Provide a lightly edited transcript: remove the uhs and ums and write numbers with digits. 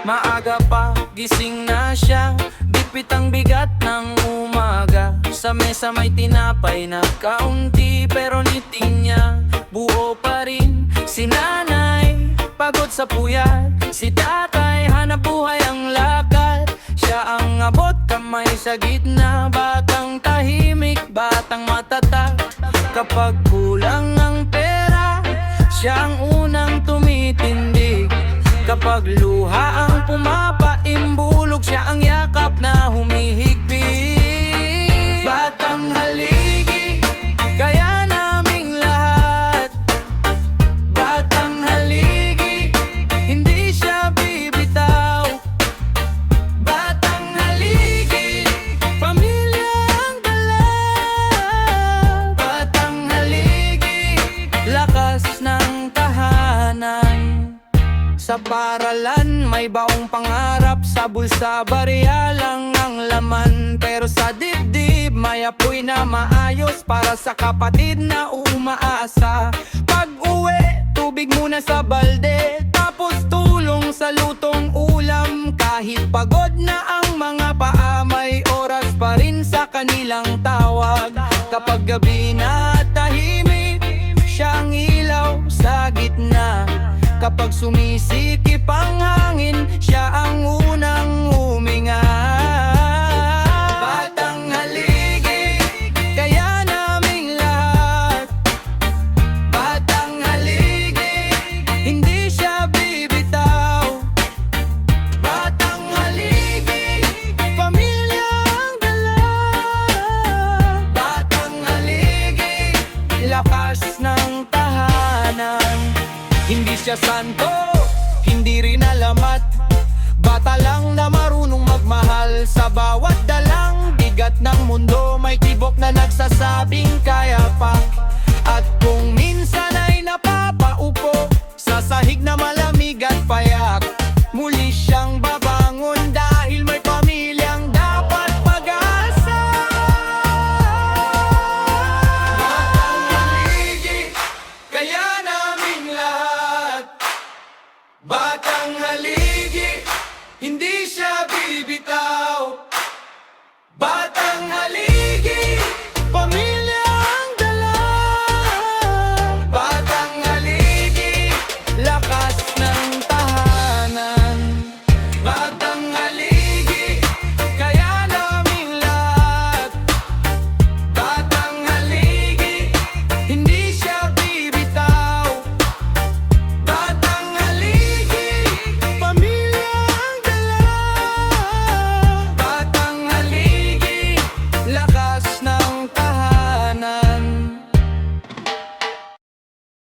Maaga pa, gising na siya, bipit ang bigat ng umaga. Sa mesa may tinapay na kaunti, pero niting niya buo pa rin. Si nanay, pagod sa puyat, si tatay, hanap buhay ang lakad. Siya ang abot kamay sa gitna, batang tahimik, batang matatag. Kapag kulang ang pera, siya ang unang tumitindig. Kapag luha ang pumapaimbulog, siya ang yakap na humihigpit. Batang haligi, kaya naming lahat. Batang haligi, hindi siya bibitaw. Batang haligi, pamilya ang dala. Batang haligi, lakas ng tahanan. Sa paralan may baong pangarap, sa bulsa barya lang ang laman. Pero sa dibdib may apoy na maayos, para sa kapatid na umaasa. Pag uwi, tubig muna sa balde, tapos tulong sa lutong ulam. Kahit pagod na ang mga paa, may oras pa rin sa kanilang tawag. Kapag gabi na tahimik, siya ang ilaw sa gitna. Kapag sumisikip ang hangin, siya ang unang huminga. Batang haligi, kaya naming lahat. Batang haligi, hindi siya bibitaw. Batang haligi, pamilya ang dala. Batang haligi, lakas ng tahanan. Hindi siya santo, hindi rin alamat. Bata lang na marunong magmahal. Sa bawat dalang bigat ng mundo, may tibok na nagsasabing kaya pa. At kung